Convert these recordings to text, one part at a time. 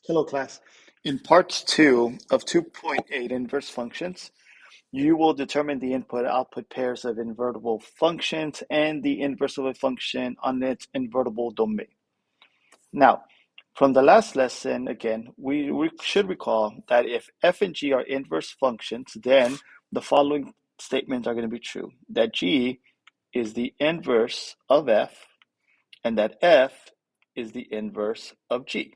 Hello, class. In part 2 of 2.8 inverse functions, you will determine the input-output pairs of invertible functions and the inverse of a function on its invertible domain. Now, from the last lesson, again, we should recall that if f and g are inverse functions, then the following statements are going to be true. That g is the inverse of f, and that f is the inverse of g.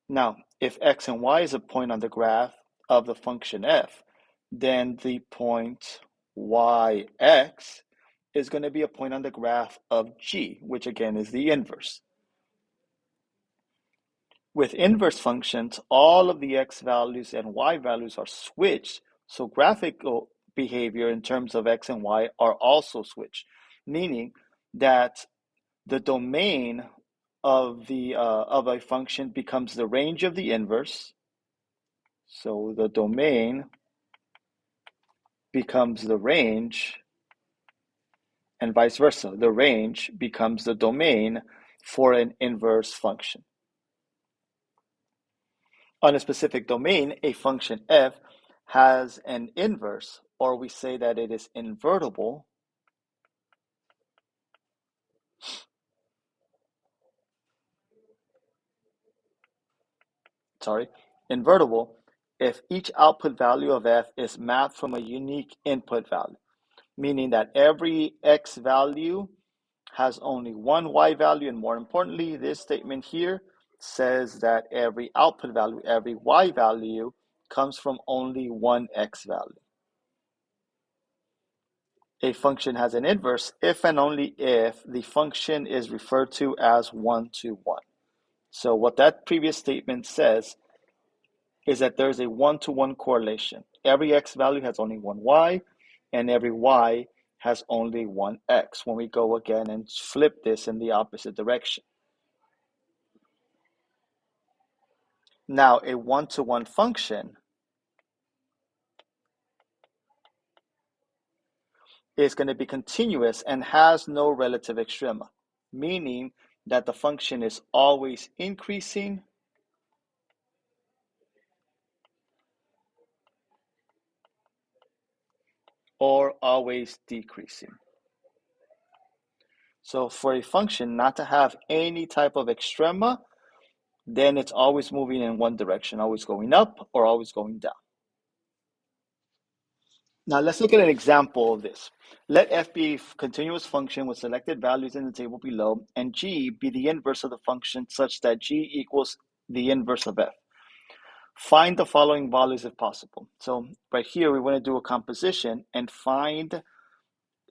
Now, if x and y is a point on the graph of the function f, then the point yx is going to be a point on the graph of g, which again is the inverse. With inverse functions, all of the x values and y values are switched, so graphical behavior in terms of x and y are also switched, meaning that the domain of a function becomes the range of the inverse. So the domain becomes the range, and vice versa. The range becomes the domain for an inverse function. On a specific domain, a function f has an inverse, or we say that it is invertible. Invertible if each output value of f is mapped from a unique input value, meaning that every x value has only one y value, and more importantly, this statement here says that every output value, every y value, comes from only one x value. A function has an inverse if and only if the function is referred to as one-to-one. So what that previous statement says is that there's a one-to-one correlation. Every x value has only one y, and every y has only one x when we go again and flip this in the opposite direction. Now, a one-to-one function is going to be continuous and has no relative extrema, meaning that the function is always increasing or always decreasing. So for a function not to have any type of extrema, then it's always moving in one direction, always going up or always going down. Now let's look at an example of this. Let f be a continuous function with selected values in the table below, and g be the inverse of the function such that g equals the inverse of f. Find the following values if possible. So right here, we want to do a composition and find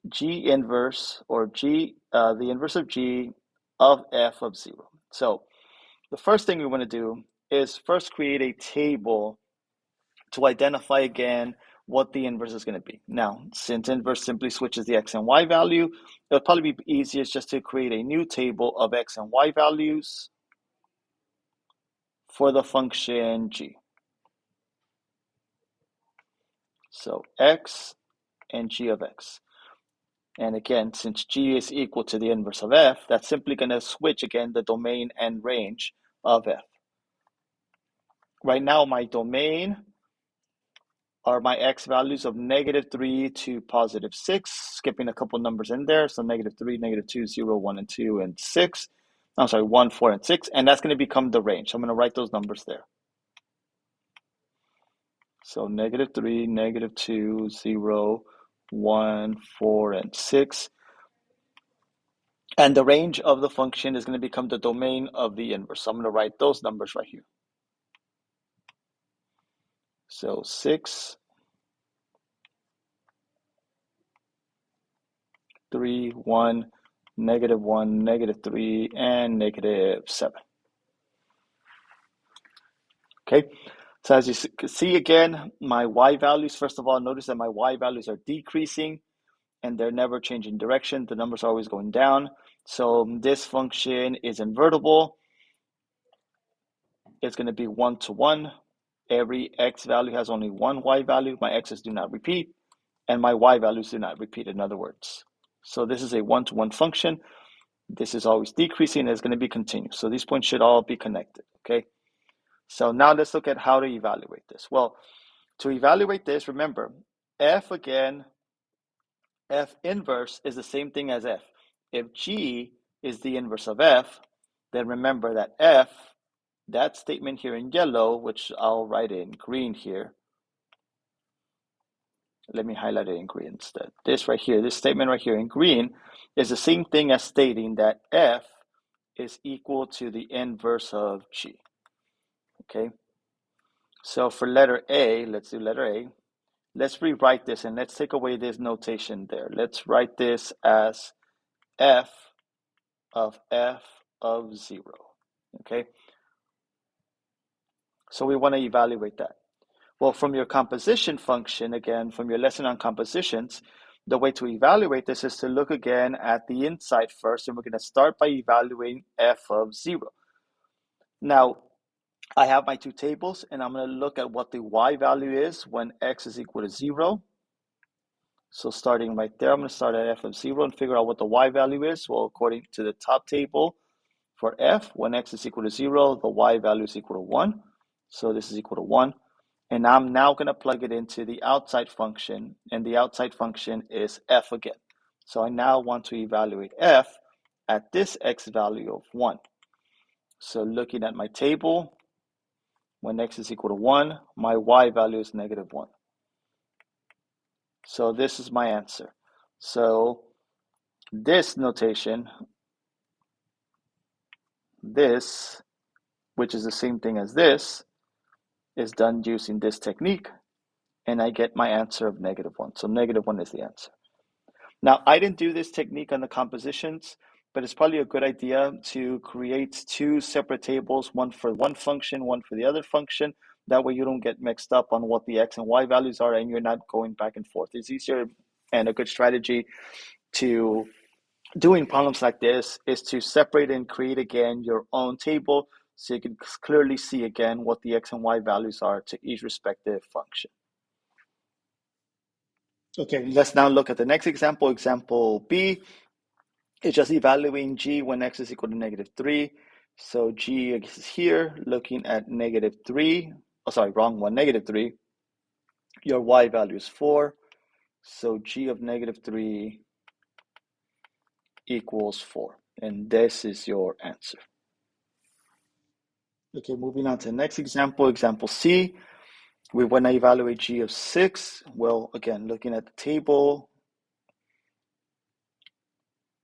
g inverse, or the inverse of g of f of 0. So the first thing we want to do is first create a table to identify again what the inverse is going to be. Now, since inverse simply switches the x and y value, it'll probably be easiest just to create a new table of x and y values for the function g. So x and g of x. And again, since g is equal to the inverse of f, that's simply going to switch again the domain and range of f. Right now, my domain are my x values of -3 to +6, skipping a couple numbers in there. So -3, -2, 0, 1, and 2, and 6. I'm sorry, 1, 4, and 6. And that's going to become the range. So I'm going to write those numbers there. So -3, -2, 0, 1, 4, and 6. And the range of the function is going to become the domain of the inverse. So I'm going to write those numbers right here. So 6, 3, 1, -1, -3, and -7. Okay, so as you can see again, my y values, first of all, notice that my y values are decreasing and they're never changing direction. The numbers are always going down. So this function is invertible. It's going to be one-to-one. Every x value has only one y value. My x's do not repeat, and my y values do not repeat, in other words. So this is a one-to-one function. This is always decreasing, and it's going to be continuous. So these points should all be connected, okay? So now let's look at how to evaluate this. Well, to evaluate this, remember, f again, f inverse is the same thing as f. If g is the inverse of f, then remember that f, that statement here in yellow, which I'll write in green here. Let me highlight it in green instead. This right here, this statement right here in green is the same thing as stating that f is equal to the inverse of g. Okay, so for letter A, let's do letter A. Let's rewrite this and let's take away this notation there. Let's write this as f of 0. Okay, so we want to evaluate that. Well, from your composition function, again, from your lesson on compositions, the way to evaluate this is to look again at the inside first, and we're going to start by evaluating f of 0. Now, I have my two tables, and I'm going to look at what the y value is when x is equal to 0. So starting right there, I'm going to start at f of 0 and figure out what the y value is. Well, according to the top table, for f, when x is equal to 0, the y value is equal to 1. So this is equal to 1. And I'm now going to plug it into the outside function, and the outside function is f again. So I now want to evaluate f at this x value of 1. So looking at my table, when x is equal to 1, my y value is negative 1. So this is my answer. So this notation, this, which is the same thing as this, is done using this technique, and I get my answer of negative 1. So negative 1 is the answer. Now, I didn't do this technique on the compositions, but it's probably a good idea to create two separate tables, one for one function, one for the other function. That way you don't get mixed up on what the x and y values are and you're not going back and forth. It's easier, and a good strategy to doing problems like this is to separate and create again your own table so you can clearly see again what the x and y values are to each respective function. Okay, let's now look at the next example. Example B is just evaluating g when x is equal to negative 3. So g is here, looking at negative 3. Oh, sorry, wrong one, negative 3. Your y value is 4. So g of negative 3 equals 4. And this is your answer. Okay, moving on to the next example, example C. We want to evaluate g of 6. Well, again, looking at the table,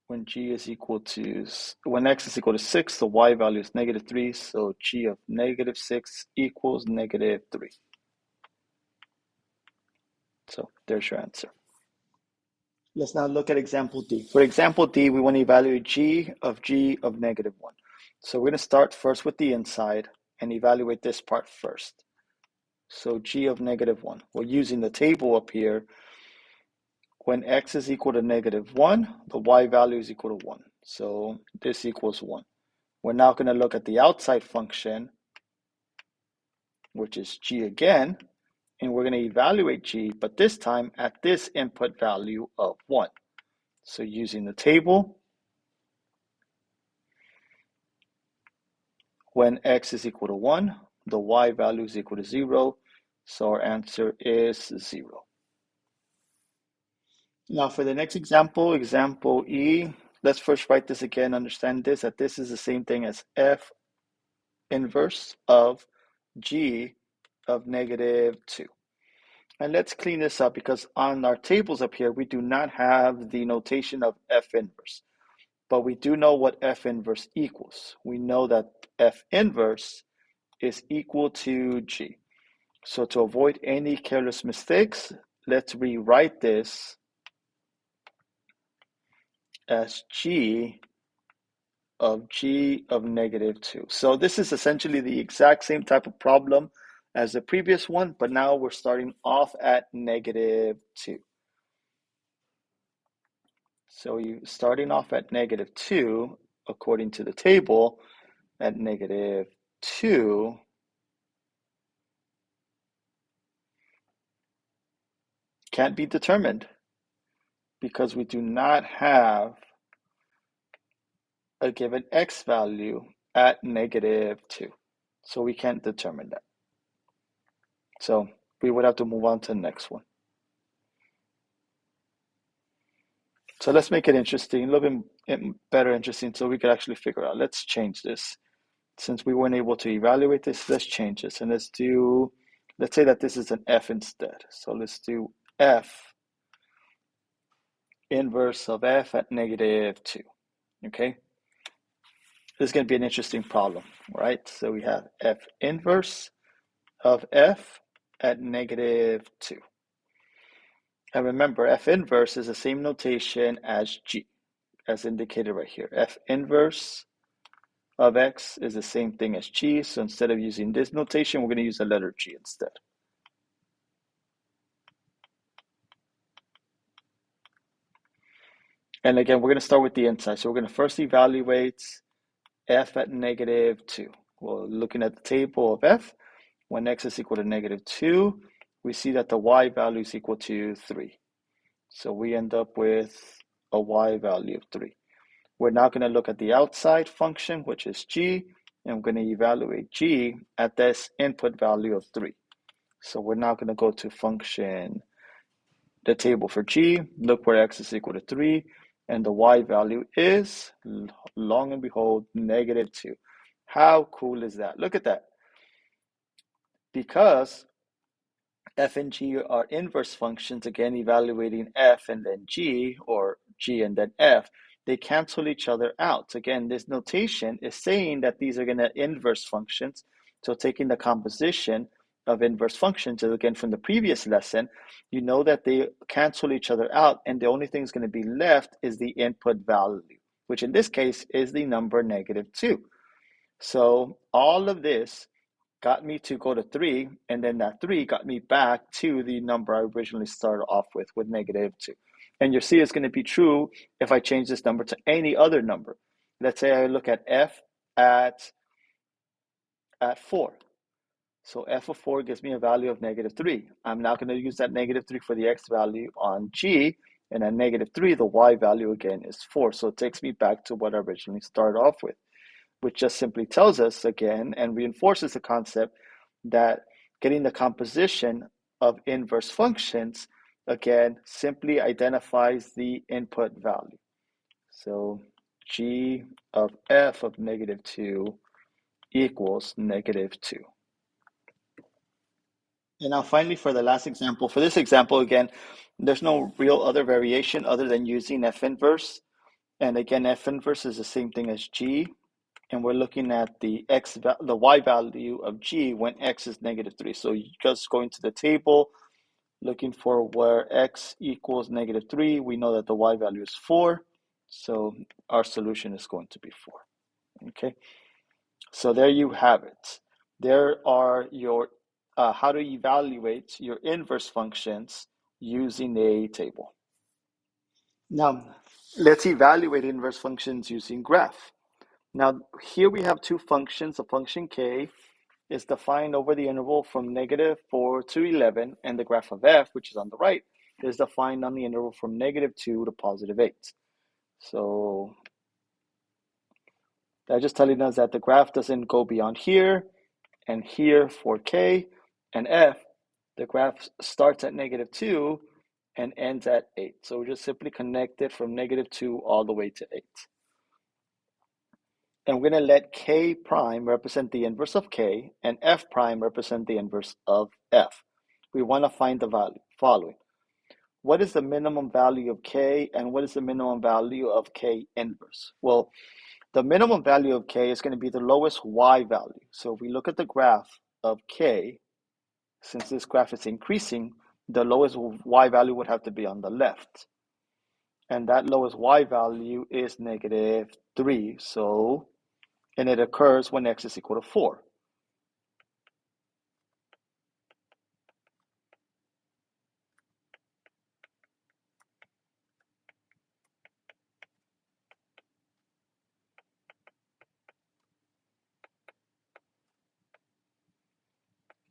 when when x is equal to 6, the y value is negative 3, so g of negative 6 equals negative 3. So there's your answer. Let's now look at example D. For example D, we want to evaluate g of negative 1. So we're going to start first with the inside and evaluate this part first. So g of negative 1. We're using the table up here. When x is equal to negative 1, the y value is equal to 1. So this equals 1. We're now going to look at the outside function, which is g again, and we're going to evaluate g, but this time at this input value of 1. So using the table, when x is equal to 1, the y value is equal to 0, so our answer is 0. Now for the next example, example E, let's first write this again, understand this, that this is the same thing as f inverse of g of negative 2. And let's clean this up because on our tables up here, we do not have the notation of f inverse, but we do know what f inverse equals. We know that f inverse is equal to g. So to avoid any careless mistakes, let's rewrite this as g of negative 2. So this is essentially the exact same type of problem as the previous one, but now we're starting off at negative 2. So you starting off at negative 2, according to the table, at negative 2, can't be determined because we do not have a given x value at negative 2. So we can't determine that. So we would have to move on to the next one. So let's make it interesting, a little bit better interesting so we could actually figure out. Let's change this. Since we weren't able to evaluate this, let's change this. And let's say that this is an f instead. So let's do f inverse of f at -2. Okay? This is going to be an interesting problem, right? So we have f inverse of f at -2. And remember, f inverse is the same notation as g, as indicated right here. F inverse of x is the same thing as g, so instead of using this notation, we're going to use the letter g instead. And again, we're going to start with the inside. So we're going to first evaluate f at -2. Well, looking at the table of f, when x is equal to -2, we see that the y value is equal to 3. So we end up with a y value of 3. We're now going to look at the outside function, which is g, and we're going to evaluate g at this input value of 3. So we're now going to go to function, the table for g, look where x is equal to 3, and the y value is, long and behold, -2. How cool is that? Look at that. Because f and g are inverse functions, again, evaluating f and then g, or g and then f, they cancel each other out. Again, this notation is saying that these are going to inverse functions. So taking the composition of inverse functions, again, from the previous lesson, you know that they cancel each other out, and the only thing that's going to be left is the input value, which in this case is the number -2. So all of this got me to go to 3, and then that 3 got me back to the number I originally started off with -2. And you'll see it's going to be true if I change this number to any other number. Let's say I look at f at 4. So f of 4 gives me a value of -3. I'm now going to use that -3 for the x value on g, and at -3, the y value again is 4. So it takes me back to what I originally started off with, which just simply tells us again and reinforces the concept that getting the composition of inverse functions, again, simply identifies the input value. So g of f of -2 equals -2. And now finally, for the last example, for this example, again, there's no real other variation other than using f inverse. And again, f inverse is the same thing as g. And we're looking at the y value of g when x is -3. So just going to the table, looking for where x equals -3, we know that the y value is 4. So our solution is going to be 4. Okay. So there you have it. There are your how to evaluate your inverse functions using a table. Now, let's evaluate inverse functions using graph. Now, here we have two functions. The function k is defined over the interval from -4 to 11, and the graph of f, which is on the right, is defined on the interval from -2 to +8. So that's just telling us that the graph doesn't go beyond here and here for k, and f, the graph starts at -2 and ends at 8. So we just simply connect it from -2 all the way to 8. And we're going to let k prime represent the inverse of k and f prime represent the inverse of f. We want to find the value following. What is the minimum value of k and what is the minimum value of k inverse? Well, the minimum value of k is going to be the lowest y value. So if we look at the graph of k, since this graph is increasing, the lowest y value would have to be on the left. And that lowest y value is -3. So, and it occurs when x is equal to 4.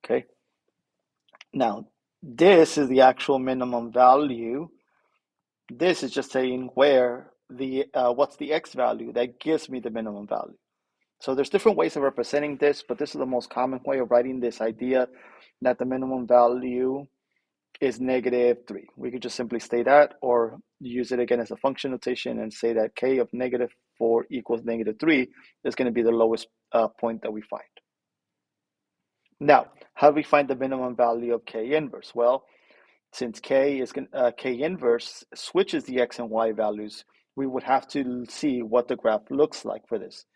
Okay. Now, this is the actual minimum value. This is just saying where the what's the x value that gives me the minimum value. So there's different ways of representing this, but this is the most common way of writing this idea that the minimum value is -3. We could just simply say that, or use it again as a function notation and say that k of -4 equals -3 is going to be the lowest point that we find. Now, how do we find the minimum value of k inverse? Well, since k inverse switches the x and y values, we would have to see what the graph looks like for this.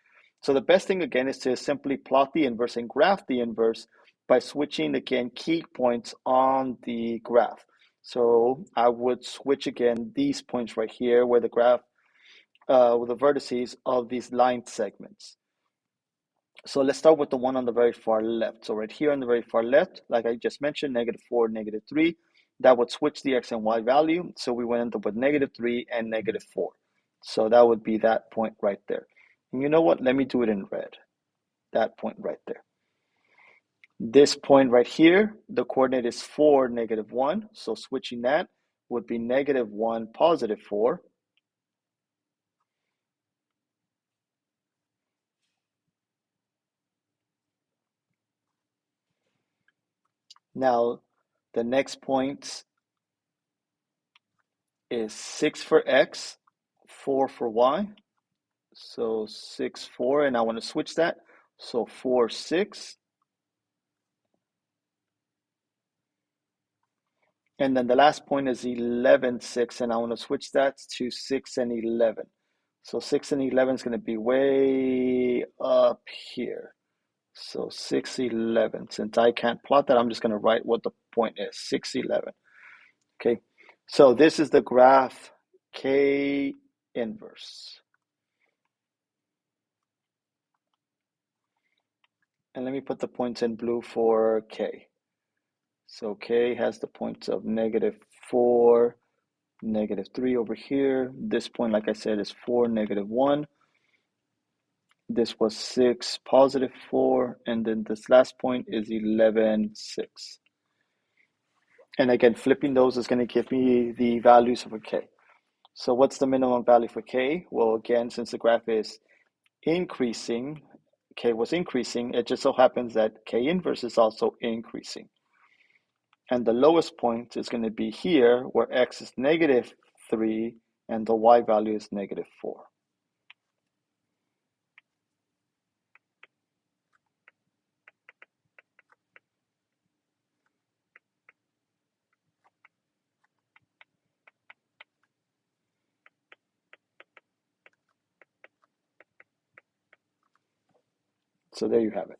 So the best thing again is to simply plot the inverse and graph the inverse by switching again key points on the graph. So I would switch again these points right here where the graph, with the vertices of these line segments. So let's start with the one on the very far left. So right here on the very far left, like I just mentioned, -4, -3, that would switch the x and y value. So we would end up with -3 and -4. So that would be that point right there. And you know what? Let me do it in red. That point right there. This point right here, the coordinate is 4, -1. So switching that would be -1, +4. Now, the next point is 6 for x, 4 for y. So 6, 4, and I want to switch that. So 4, 6. And then the last point is 11, 6, and I want to switch that to 6 and 11. So 6 and 11 is going to be way up here. So 6, 11. Since I can't plot that, I'm just going to write what the point is, 6, 11. Okay, so this is the graph K inverse. And let me put the points in blue for K. So K has the points of -4, -3 over here. This point, like I said, is 4, -1. This was 6, +4. And then this last point is 11, 6. And again, flipping those is going to give me the values for K. So what's the minimum value for K? Well, again, since the graph is increasing, K was increasing, it just so happens that K inverse is also increasing. And the lowest point is going to be here where x is -3 and the y value is -4. So there you have it.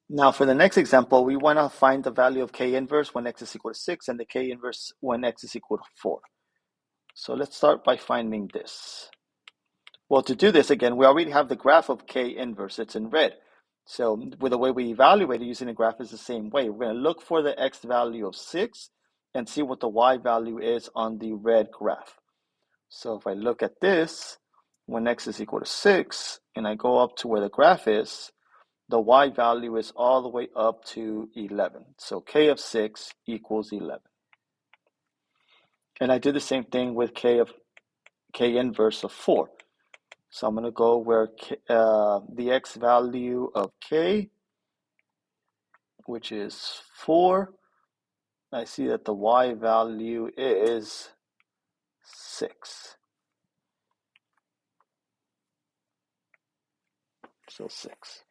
Now for the next example, we want to find the value of K inverse when x is equal to 6 and the K inverse when x is equal to 4. So let's start by finding this. Well, to do this, again, we already have the graph of K inverse. It's in red. So with the way we evaluate it using a graph is the same way. We're going to look for the x value of 6 and see what the y value is on the red graph. So if I look at this, when x is equal to 6, and I go up to where the graph is, the y value is all the way up to 11. So k of 6 equals 11. And I did the same thing with k inverse of 4. So I'm going to go where the x value of k, which is 4, I see that the y value is 6. So 6.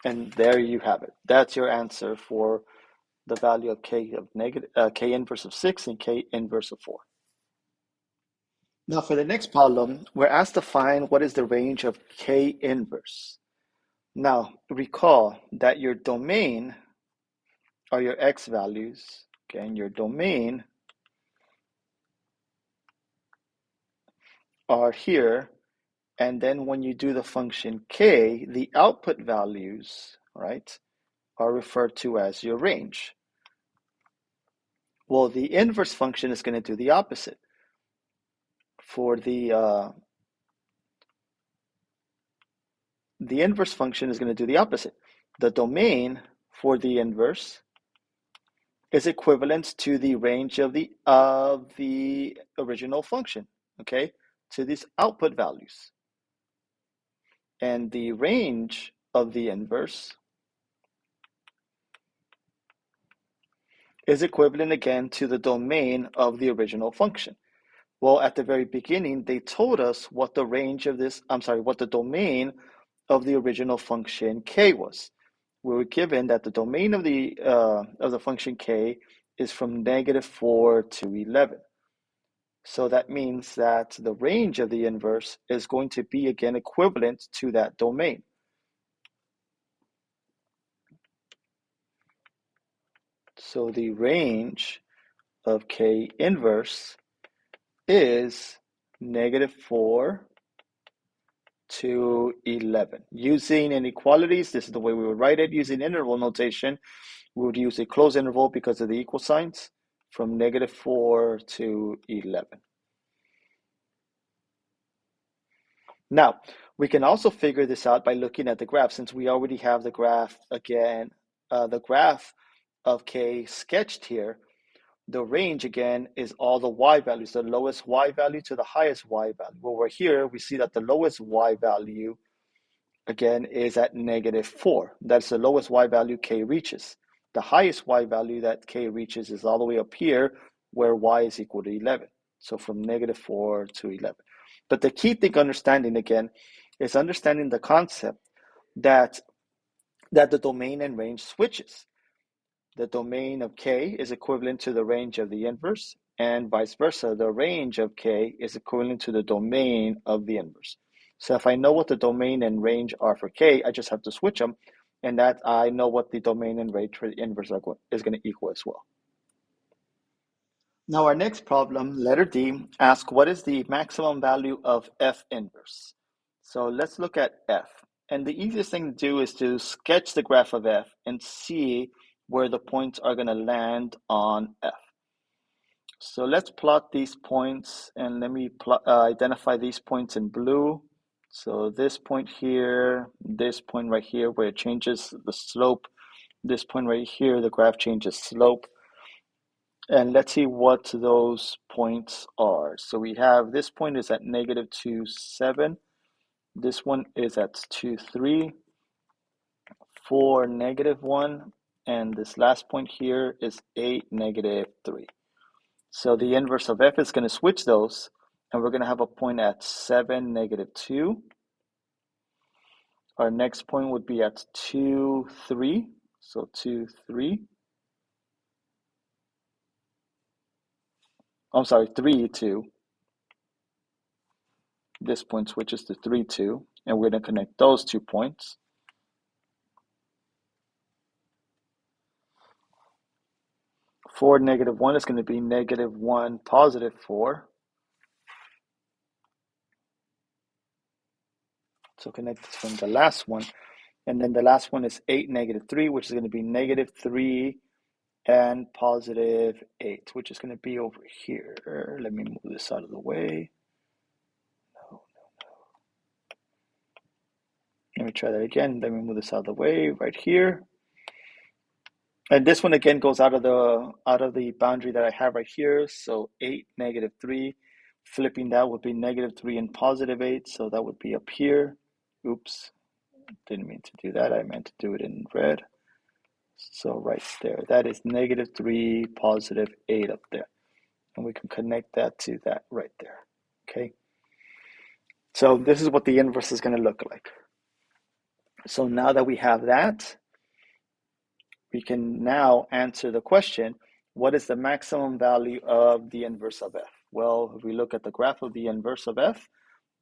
And there you have it. That's your answer for the value of k inverse of 6 and k inverse of 4. Now for the next problem, we're asked to find what is the range of K inverse. Now recall that your domain are your X values, okay, and your domain are here, and then when you do the function K, the output values, right, are referred to as your range. Well, the inverse function is going to do the opposite. For the inverse function is going to do the opposite. The domain for the inverse is equivalent to the range of the original function, okay, to these output values. And the range of the inverse is equivalent again to the domain of the original function. Well, at the very beginning, they told us what the range of this, what the domain of the original function k was. We were given that the domain of the function k is from -4 to 11. So that means that the range of the inverse is going to be again equivalent to that domain. So the range of k inverse is -4 to 11. Using inequalities, this is the way we would write it. Using interval notation, we would use a closed interval because of the equal signs from -4 to 11. Now, we can also figure this out by looking at the graph, since we already have the graph again, the graph of k sketched here. The range again is all the y values, the lowest y value to the highest y value. Well, we're here, we see that the lowest y value again is at -4. That's the lowest y value k reaches. The highest y value that k reaches is all the way up here where y is equal to 11. So from -4 to 11. But the key thing understanding again is understanding the concept that the domain and range switches. The domain of k is equivalent to the range of the inverse, and vice versa. The range of k is equivalent to the domain of the inverse. So if I know what the domain and range are for k, I just have to switch them, and that I know what the domain and range for the inverse is going to equal as well. Now our next problem, letter D, asks what is the maximum value of f inverse? So let's look at f. And the easiest thing to do is to sketch the graph of f and see where the points are going to land on f. So let's plot these points, and let me identify these points in blue. So this point here, this point right here where it changes the slope, this point right here, the graph changes slope. And let's see what those points are. So we have this point is at -2, 7. This one is at 2, 3, 4, -1. And this last point here is 8, -3. So the inverse of f is going to switch those, and we're going to have a point at 7, -2. Our next point would be at 2, 3. So 2, 3. I'm sorry, 3, 2. This point switches to 3, 2, and we're going to connect those 2 points. 4, -1 is going to be -1, +4. So connect this from the last one. And then the last one is 8, -3, which is going to be -3 and +8, which is going to be over here. Let me move this out of the way. No. Let me try that again. Let me move this out of the way right here. And this one again goes out of the boundary that I have right here. So 8, -3. Flipping that would be -3 and +8. So that would be up here. Oops, didn't mean to do that. I meant to do it in red. So right there, that is -3, +8 up there. And we can connect that to that right there. Okay. So this is what the inverse is going to look like. So now that we have that, we can now answer the question, what is the maximum value of the inverse of f? Well, if we look at the graph of the inverse of f,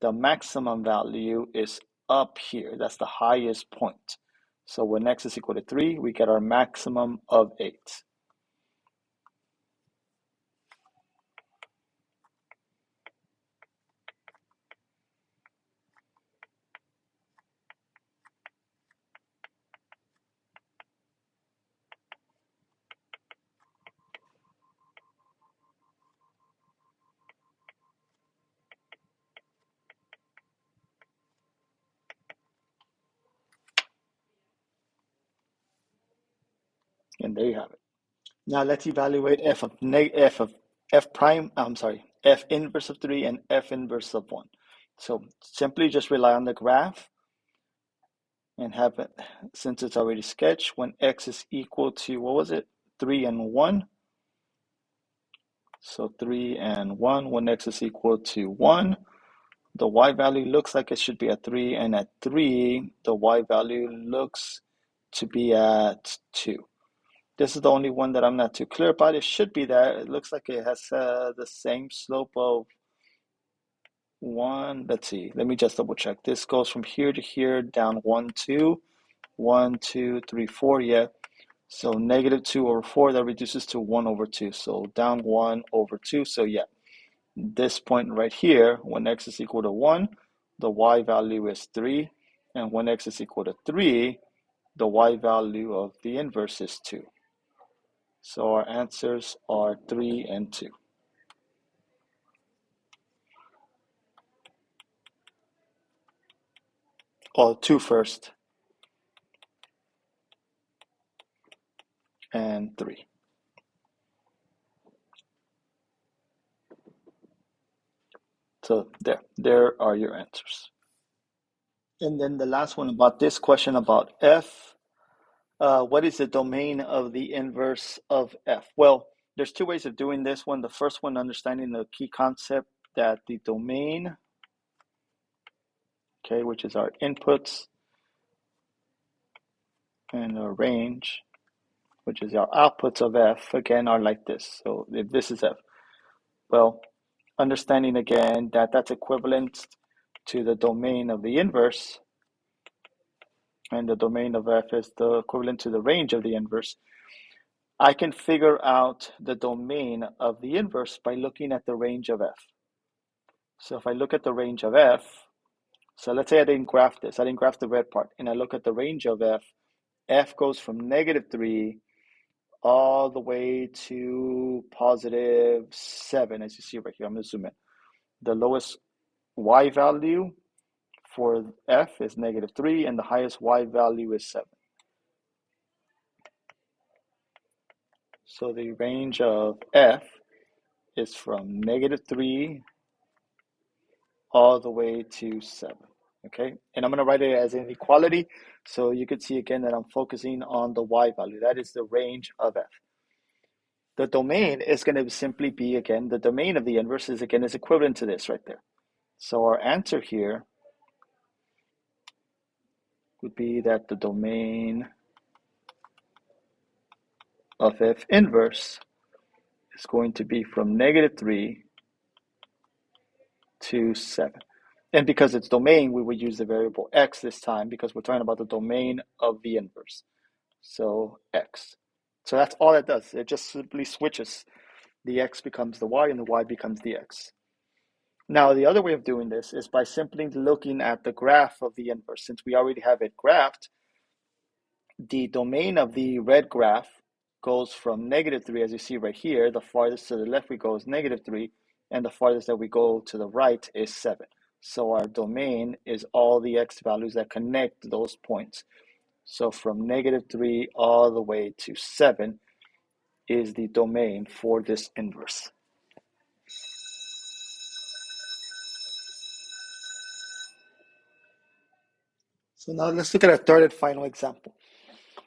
the maximum value is up here. That's the highest point. So when x is equal to 3, we get our maximum of 8. And there you have it. Now let's evaluate f inverse of 3 and f inverse of 1. So simply just rely on the graph and have it, since it's already sketched, when x is equal to, what was it, 3 and 1. So 3 and 1, when x is equal to 1, the y value looks like it should be at 3, and at 3, the y value looks to be at 2. This is the only one that I'm not too clear about. It should be that. It looks like it has the same slope of 1. Let's see. Let me just double check. This goes from here to here, down 1, 2. 1, 2, 3, 4. Yeah. So negative 2 over 4, that reduces to 1 over 2. So down 1 over 2. So yeah, this point right here, when x is equal to 1, the y value is 3. And when x is equal to 3, the y value of the inverse is 2. So our answers are 3 and 2. Oh, 2 first and 3. So there are your answers. And then the last one about this question about f. What is the domain of the inverse of f? Well, there's two ways of doing this one. The first one, understanding the key concept that the domain, okay, which is our inputs, and the range, which is our outputs of f, again, are like this. So if this is f, well, understanding again that that's equivalent to the domain of the inverse, and the domain of f is the equivalent to the range of the inverse, I can figure out the domain of the inverse by looking at the range of f. So if I look at the range of f, so let's say I didn't graph this, I didn't graph the red part, and I look at the range of f, f goes from negative 3 all the way to positive 7, as you see right here. I'm going to zoom in. The lowest y value for f is negative 3, and the highest y value is 7. So the range of f is from negative 3 all the way to 7. Okay, and I'm going to write it as an equality, so you could see again that I'm focusing on the y value. That is the range of f. The domain is going to simply be, again, the domain of the inverse is, again, is equivalent to this right there. So our answer here would be that the domain of f inverse is going to be from negative 3 to 7. And because it's domain, we would use the variable x this time because we're talking about the domain of the inverse. So x. So that's all it does. It just simply switches. The x becomes the y and the y becomes the x. Now, the other way of doing this is by simply looking at the graph of the inverse. Since we already have it graphed, the domain of the red graph goes from negative 3, as you see right here. The farthest to the left we go is negative 3, and the farthest that we go to the right is 7. So our domain is all the x values that connect those points. So from negative 3 all the way to 7 is the domain for this inverse. So now let's look at our third and final example.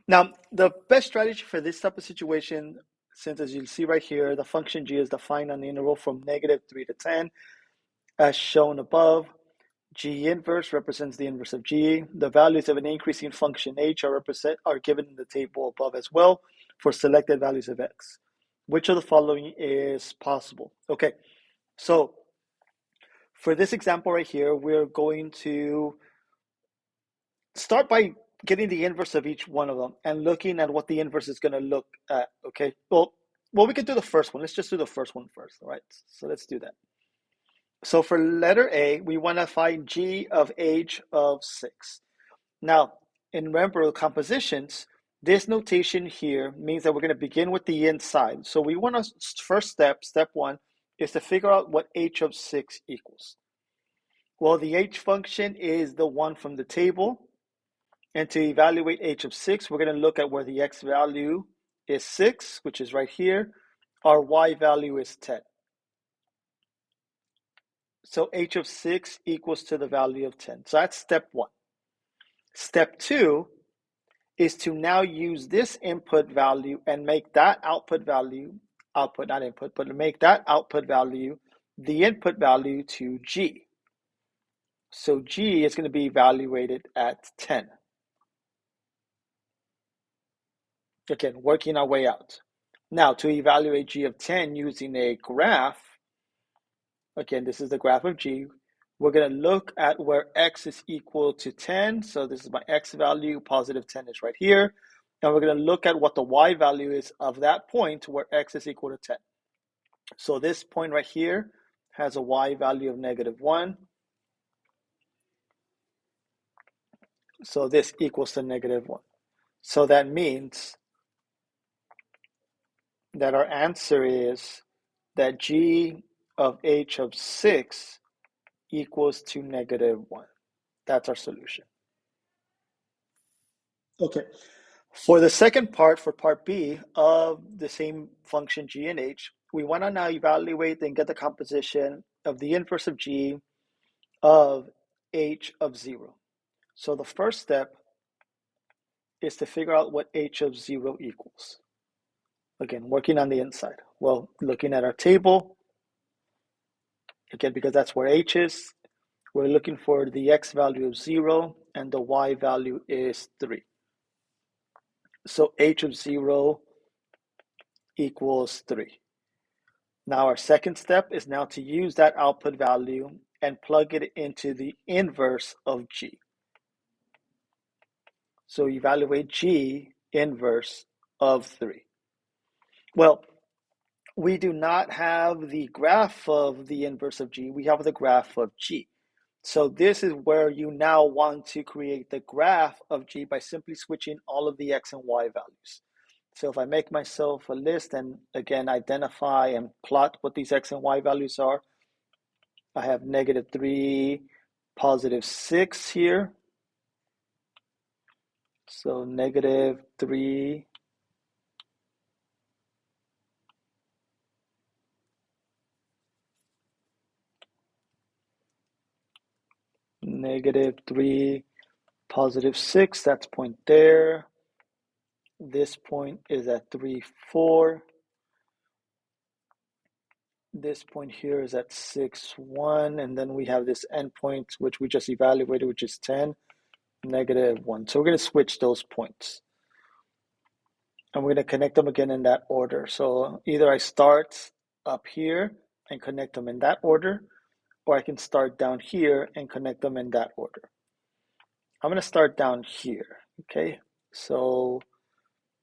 Now, the best strategy for this type of situation, since as you'll see right here, the function g is defined on the interval from negative 3 to 10, as shown above. G inverse represents the inverse of g. The values of an increasing function h are given in the table above as well for selected values of x. Which of the following is possible? Okay, so for this example right here, we're going to start by getting the inverse of each one of them and looking at what the inverse is going to look at. Okay, well, we could do the first one. Let's just do the first one first. All right, so let's do that. So for letter A, we want to find g of h of 6. Now, in remember compositions, this notation here means that we're going to begin with the inside. So we want to, first step 1, is to figure out what h of 6 equals. Well, the h function is the one from the table. And to evaluate h of 6, we're going to look at where the x value is 6, which is right here. Our y value is 10. So h of 6 equals to the value of 10. So that's step 1. Step 2 is to now use this input value and make that output value, output, not input, but make that output value the input value to G. So G is going to be evaluated at 10. Again, working our way out. Now, to evaluate G of 10 using a graph, again, this is the graph of G. We're going to look at where X is equal to 10. So this is my X value, positive 10 is right here. And we're going to look at what the Y value is of that point where X is equal to 10. So this point right here has a Y value of -1. So this equals to -1. So that means that our answer is that G of H of 6 equals to -1. That's our solution. Okay. For the second part, for part B of the same function G and H, we want to now evaluate and get the composition of the inverse of G of H of 0. So the first step is to figure out what H of 0 equals. Again, working on the inside. Well, looking at our table, again, because that's where H is, we're looking for the X value of 0 and the Y value is 3. So H of 0 equals 3. Now our second step is now to use that output value and plug it into the inverse of G. So evaluate G inverse of 3. Well, we do not have the graph of the inverse of G. We have the graph of G. So this is where you now want to create the graph of G by simply switching all of the X and Y values. So if I make myself a list and again identify and plot what these X and Y values are, I have -3, +6 here. So -3, -3, +6, that's point there. This point is at 3, 4. This point here is at 6, 1. And then we have this endpoint, which we just evaluated, which is 10, -1. So we're going to switch those points. And we're going to connect them again in that order. So either I start up here and connect them in that order, or I can start down here and connect them in that order. I'm going to start down here, okay? So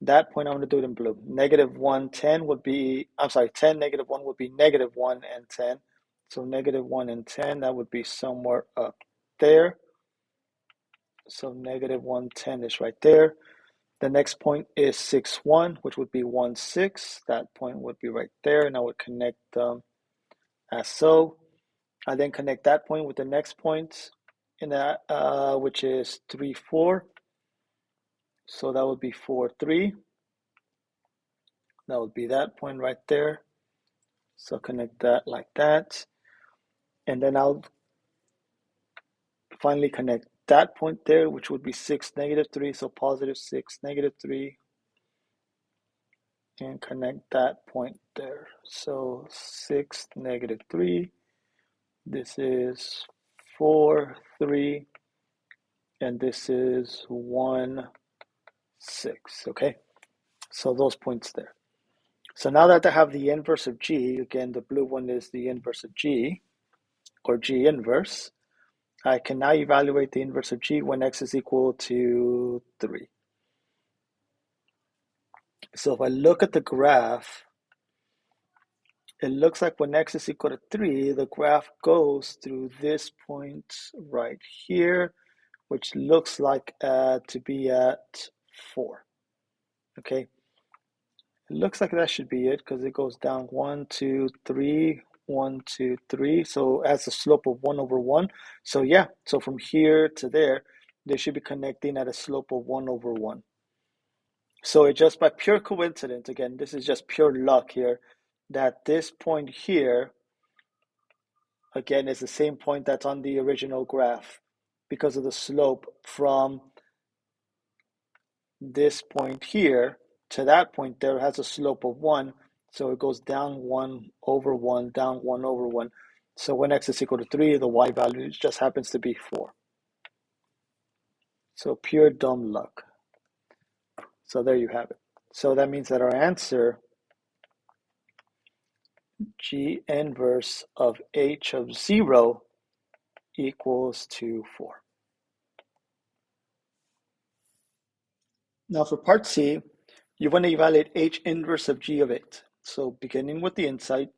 that point, I'm going to do it in blue. -1, 10 would be, I'm sorry, 10, -1 would be -1 and 10. So -1 and 10, that would be somewhere up there. So -1, 10 is right there. The next point is 6, 1, which would be 1, 6. That point would be right there, and I would connect them as so. I then connect that point with the next point in that, which is 3, 4. So that would be 4, 3. That would be that point right there. So connect that like that. And then I'll finally connect that point there, which would be 6, -3. So +6, -3. And connect that point there. So 6, -3. This is 4, 3. And this is 1, 6. Okay. So those points there. So now that I have the inverse of G, again, the blue one is the inverse of G, or G inverse, I can now evaluate the inverse of G when X is equal to 3. So if I look at the graph, it looks like when X is equal to 3, the graph goes through this point right here, which looks like to be at 4. Okay. It looks like that should be it because it goes down 1, 2, 3, 1, 2, 3. So it has a slope of 1/1. So yeah, so from here to there, they should be connecting at a slope of 1/1. So it just by pure coincidence, again, this is just pure luck here, that this point here, again, is the same point that's on the original graph because of the slope from this point here to that point there has a slope of 1. So it goes down 1 over 1, down 1 over 1. So when x is equal to 3, the y value just happens to be 4. So pure dumb luck. So there you have it. So that means that our answer, G inverse of h of 0 equals to 4. Now for part C, you want to evaluate h inverse of g of 8. So beginning with the insight,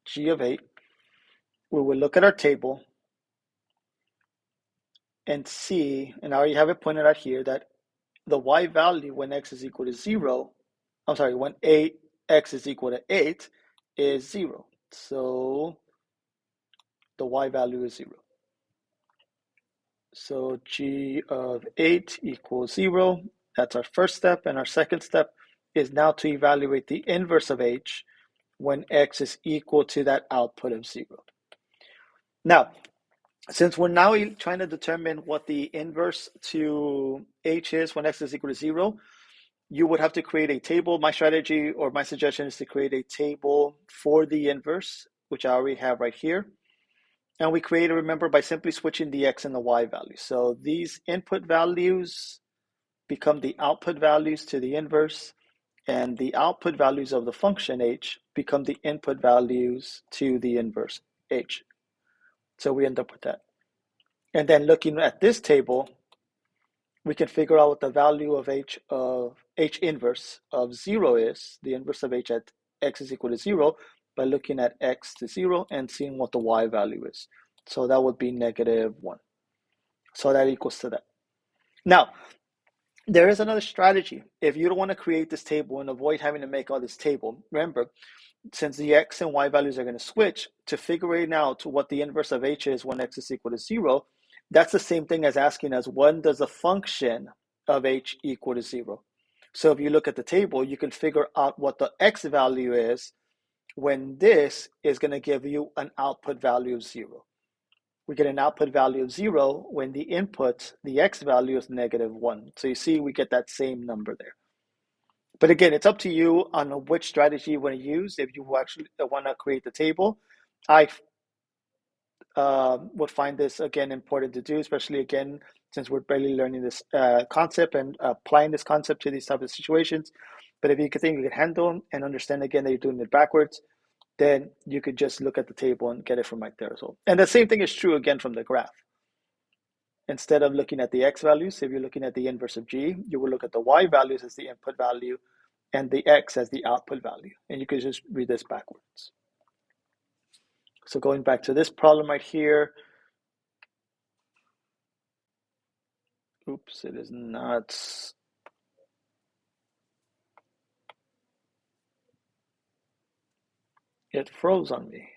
g of 8, we will look at our table and see, and I already have it pointed out here, that the y value when x is equal to 0, I'm sorry, when x is equal to 8 is 0. So the y value is 0. So g of 8 equals 0. That's our first step. And our second step is now to evaluate the inverse of h when x is equal to that output of 0. Now, since we're now trying to determine what the inverse to h is when x is equal to 0, you would have to create a table. My strategy or my suggestion is to create a table for the inverse, which I already have right here. And we create it, remember, by simply switching the x and the y values. So these input values become the output values to the inverse, and the output values of the function h become the input values to the inverse h. So we end up with that. And then looking at this table, we can figure out what the value of h inverse of 0 is, the inverse of h at x is equal to 0, by looking at x to 0 and seeing what the y value is. So that would be -1. So that equals to that. Now, there is another strategy. If you don't want to create this table and avoid having to make all this table, remember, since the x and y values are going to switch, to figuring out what the inverse of h is when x is equal to 0, that's the same thing as asking us, when does the function of h equal to 0? So if you look at the table, you can figure out what the x value is when this is going to give you an output value of 0. We get an output value of 0 when the input, the x value, is -1. So you see, we get that same number there. But again, it's up to you on which strategy you want to use. If you actually want to create the table, I would find this, again, important to do, especially, again, since we're barely learning this concept and applying this concept to these type of situations. But if you think you can handle and understand, again, that you're doing it backwards, then you could just look at the table and get it from right there as well. And the same thing is true, again, from the graph. Instead of looking at the x values, if you're looking at the inverse of g, you will look at the y values as the input value and the x as the output value. And you could just read this backwards. So going back to this problem right here. Oops, it is not. It froze on me.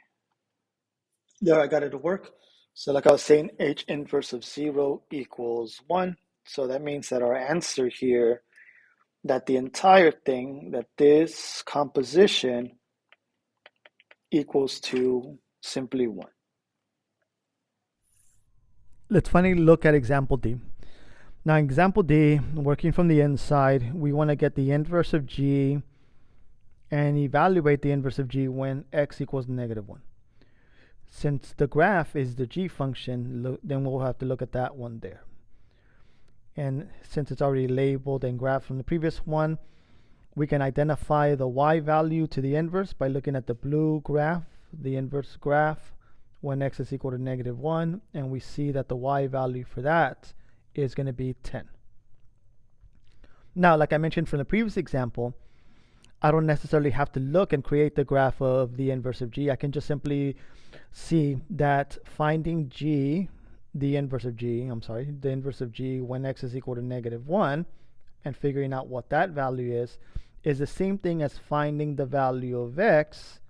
There, I got it to work. So like I was saying, h inverse of 0 equals 1. So that means that our answer here, that the entire thing, that this composition equals to simply 1. Let's finally look at example D. Now, example D, working from the inside, we want to get the inverse of g and evaluate the inverse of g when x equals -1. Since the graph is the g function, then we'll have to look at that one there. And since it's already labeled and graphed from the previous one, we can identify the y value to the inverse by looking at the blue graph, the inverse graph, when x is equal to -1, and we see that the y value for that is going to be 10. Now, like I mentioned from the previous example, I don't necessarily have to look and create the graph of the inverse of g. I can just simply see that finding g, the inverse of g when x is equal to -1 and figuring out what that value is the same thing as finding the value of x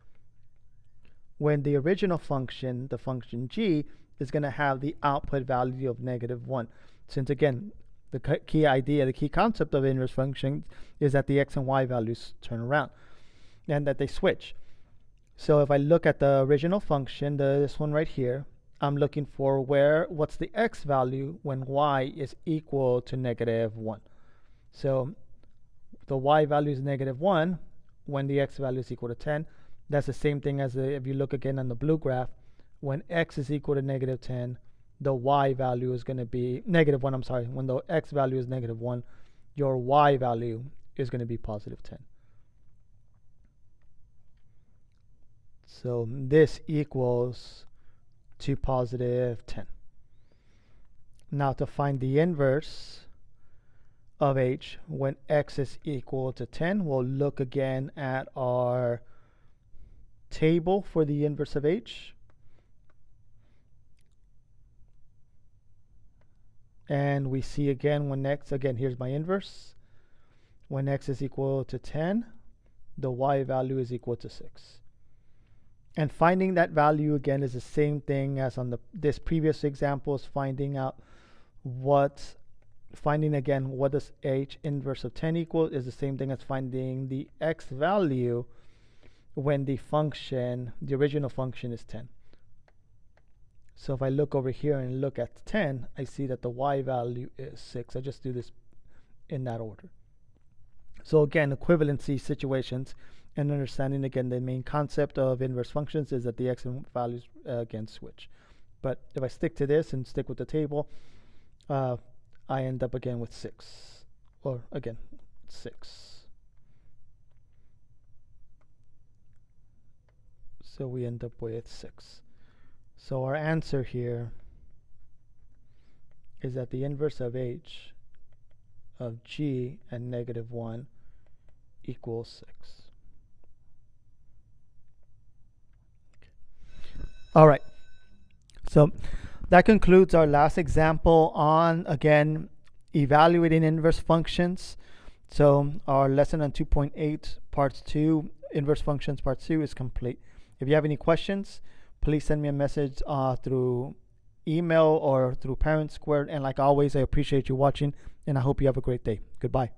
when the original function, the function g, is going to have the output value of -1. Since, again, the key idea, the key concept of inverse functions is that the x and y values turn around and that they switch. So if I look at the original function, this one right here, I'm looking for what's the x value when y is equal to -1. So the y value is -1 when the x value is equal to 10. That's the same thing as if you look again on the blue graph. When x is equal to -10, the y value is going to be -1. I'm sorry. When the x value is -1, your y value is going to be +10. So this equals to +10. Now to find the inverse of h when x is equal to 10, we'll look again at our table for the inverse of h. And we see again when x, again, here's my inverse. When x is equal to 10, the y value is equal to 6. And finding that value again is the same thing as on this previous example, is finding again what does h inverse of 10 equal, is the same thing as finding the x value when the original function is 10. So if I look over here and look at 10, I see that the y value is 6. I just do this in that order. So again, equivalency situations and understanding again the main concept of inverse functions is that the x values again switch. But if I stick to this and stick with the table, I end up again with 6, or again 6. So we end up with 6. So our answer here is that the inverse of h of g at -1 equals 6. All right. So that concludes our last example on, again, evaluating inverse functions. So our lesson on 2.8 part 2, inverse functions part 2, is complete. If you have any questions, please send me a message through email or through Parent Square. And like always, I appreciate you watching, and I hope you have a great day. Goodbye.